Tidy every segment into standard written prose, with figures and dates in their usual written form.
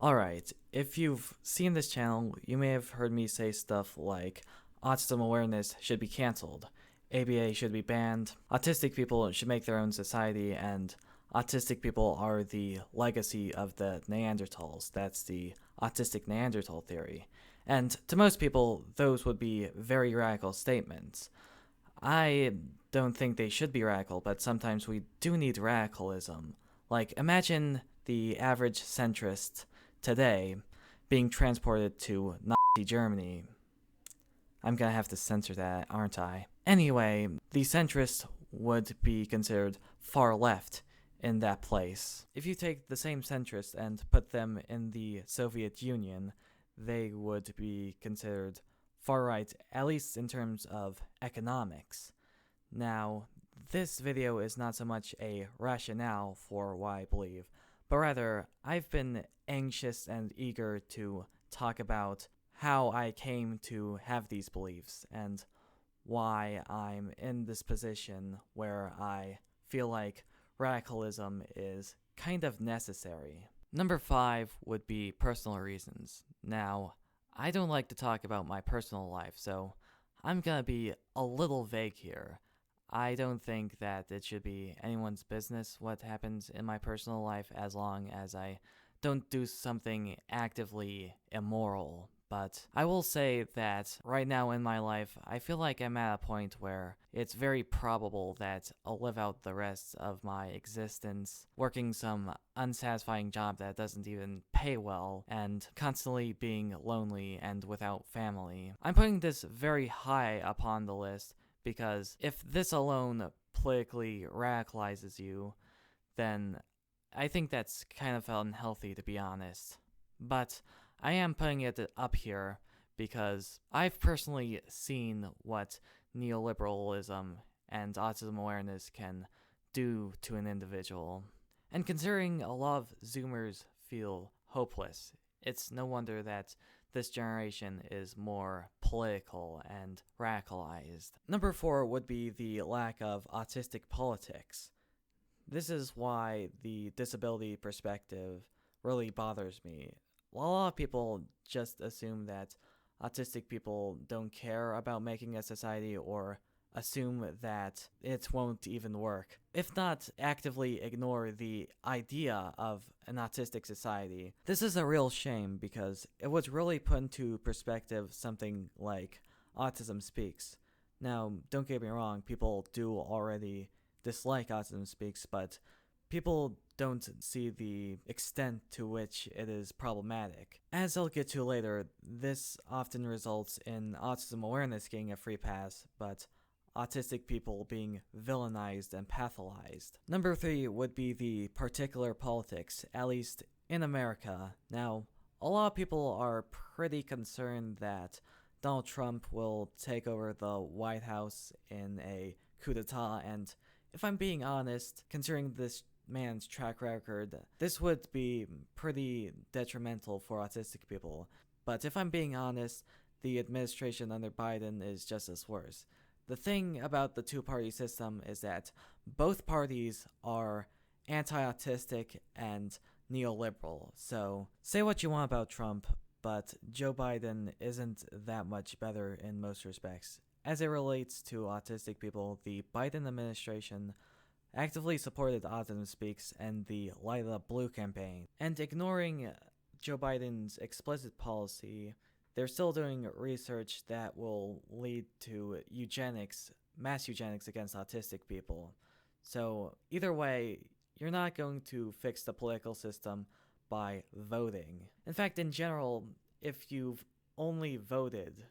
Alright, if you've seen this channel, you may have heard me say stuff like autism awareness should be cancelled, ABA should be banned, autistic people should make their own society, and autistic people are the legacy of the Neanderthals. That's the autistic Neanderthal theory. And to most people, those would be very radical statements. I don't think they should be radical, but sometimes we do need radicalism. Like, imagine the average centrist today being transported to Nazi Germany. I'm gonna have to censor that, aren't I? Anyway, the centrists would be considered far left in that place. If you take the same centrists and put them in the Soviet Union, they would be considered far right, at least in terms of economics. Now, this video is not so much a rationale for why I believe, but rather, I've been anxious and eager to talk about how I came to have these beliefs and why I'm in this position where I feel like radicalism is kind of necessary. Number 5 would be personal reasons. Now, I don't like to talk about my personal life, so I'm gonna be a little vague here. I don't think that it should be anyone's business what happens in my personal life as long as I don't do something actively immoral. But I will say that right now in my life, I feel like I'm at a point where it's very probable that I'll live out the rest of my existence working some unsatisfying job that doesn't even pay well and constantly being lonely and without family. I'm putting this very high upon the list because if this alone politically radicalizes you, then I think that's kind of unhealthy, to be honest. But I am putting it up here because I've personally seen what neoliberalism and autism awareness can do to an individual. And considering a lot of Zoomers feel hopeless, it's no wonder that this generation is more political and radicalized. Number 4 would be the lack of autistic politics. This is why the disability perspective really bothers me. A lot of people just assume that autistic people don't care about making a society or assume that it won't even work. If not, actively ignore the idea of an autistic society. This is a real shame because it would really put into perspective something like Autism Speaks. Now, don't get me wrong, people do already dislike Autism Speaks, but people don't see the extent to which it is problematic. As I'll get to later, this often results in autism awareness getting a free pass, but autistic people being villainized and pathologized. Number 3 would be the particular politics, at least in America. Now, a lot of people are pretty concerned that Donald Trump will take over the White House in a coup d'etat, and if I'm being honest, considering this man's track record, this would be pretty detrimental for autistic people. But if I'm being honest, the administration under Biden is just as worse. The thing about the two-party system is that both parties are anti-autistic and neoliberal. So, say what you want about Trump, but Joe Biden isn't that much better in most respects. As it relates to autistic people, the Biden administration actively supported Autism Speaks and the Light Up Blue campaign. And ignoring Joe Biden's explicit policy, they're still doing research that will lead to eugenics, mass eugenics against autistic people. So either way, you're not going to fix the political system by voting. In fact, in general, if you've only voted,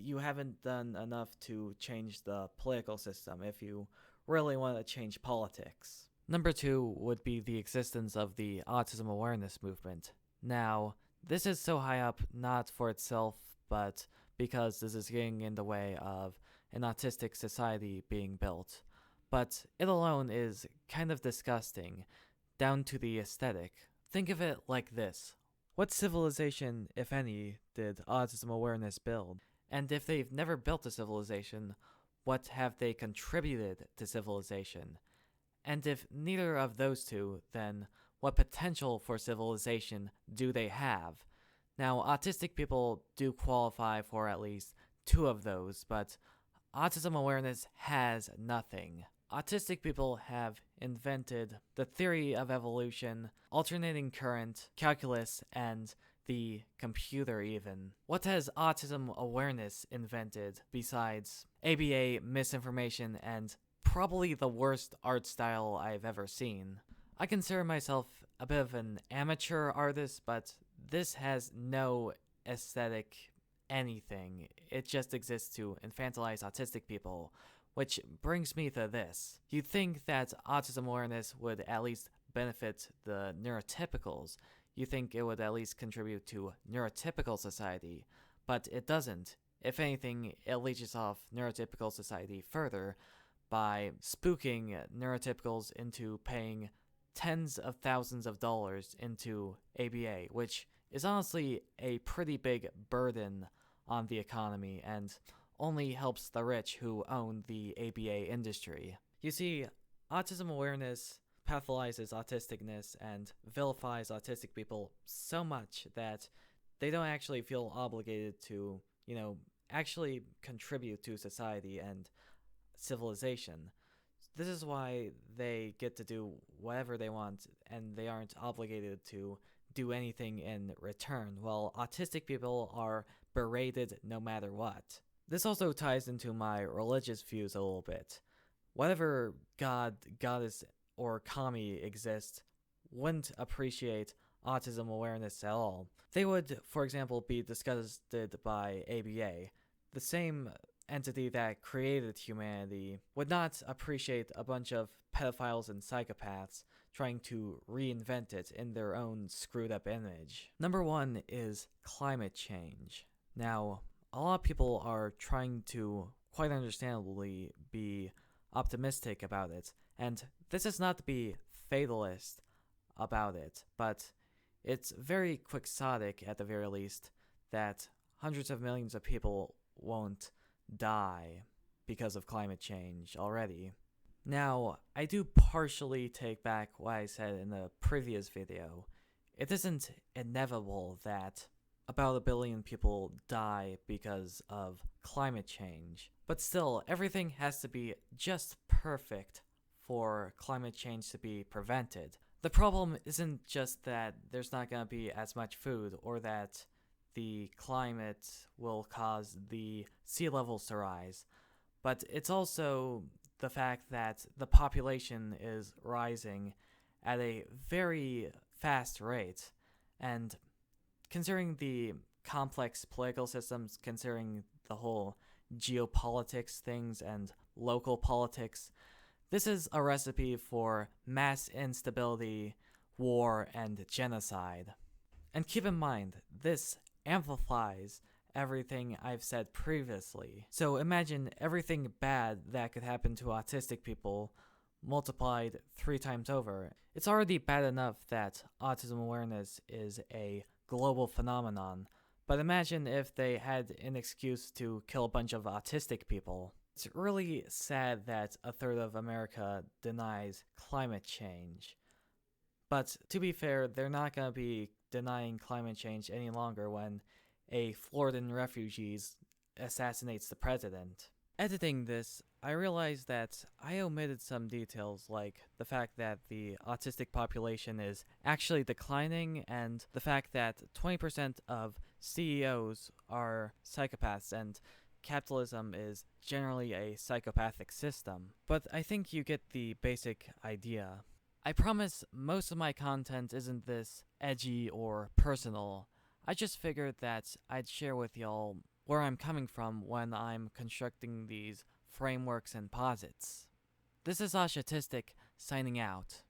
you haven't done enough to change the political system if you really want to change politics. Number 2 would be the existence of the autism awareness movement. Now, this is so high up not for itself, but because this is getting in the way of an autistic society being built. But it alone is kind of disgusting, down to the aesthetic. Think of it like this. What civilization, if any, did autism awareness build? And if they've never built a civilization, what have they contributed to civilization? And if neither of those two, then what potential for civilization do they have? Now, autistic people do qualify for at least two of those, but autism awareness has nothing. Autistic people have invented the theory of evolution, alternating current, calculus, and the computer even. What has autism awareness invented besides ABA, misinformation, and probably the worst art style I've ever seen? I consider myself a bit of an amateur artist, but this has no aesthetic anything. It just exists to infantilize autistic people, which brings me to this. You'd think that autism awareness would at least benefit the neurotypicals. You think it would at least contribute to neurotypical society, but it doesn't. If anything, it leeches off neurotypical society further by spooking neurotypicals into paying tens of thousands of dollars into ABA, which is honestly a pretty big burden on the economy and only helps the rich who own the ABA industry. You see, autism awareness pathologizes autisticness and vilifies autistic people so much that they don't actually feel obligated to, actually contribute to society and civilization. This is why they get to do whatever they want and they aren't obligated to do anything in return, while autistic people are berated no matter what. This also ties into my religious views a little bit. Whatever god, goddess, or kami exists wouldn't appreciate autism awareness at all. They would, for example, be disgusted by ABA. The same entity that created humanity would not appreciate a bunch of pedophiles and psychopaths trying to reinvent it in their own screwed up image. Number one is climate change. Now, a lot of people are trying to, quite understandably, be optimistic about it, and this is not to be fatalist about it, but it's very quixotic at the very least that hundreds of millions of people won't die because of climate change already. Now, I do partially take back what I said in the previous video. It isn't inevitable that about 1 billion people die because of climate change, but still, everything has to be just perfect for climate change to be prevented. The problem isn't just that there's not going to be as much food or that the climate will cause the sea levels to rise, but it's also the fact that the population is rising at a very fast rate, and considering the complex political systems, considering the whole geopolitics things and local politics, this is a recipe for mass instability, war, and genocide. And keep in mind, this amplifies everything I've said previously. So imagine everything bad that could happen to autistic people multiplied 3 times over. It's already bad enough that autism awareness is a global phenomenon, but imagine if they had an excuse to kill a bunch of autistic people. It's really sad that 1/3 of America denies climate change. But to be fair, they're not going to be denying climate change any longer when a Floridan refugee assassinates the president. Editing this, I realized that I omitted some details, like the fact that the autistic population is actually declining and the fact that 20% of CEOs are psychopaths and capitalism is generally a psychopathic system. But I think you get the basic idea. I promise most of my content isn't this edgy or personal. I just figured that I'd share with y'all where I'm coming from when I'm constructing these frameworks and posits. This is Autistic signing out.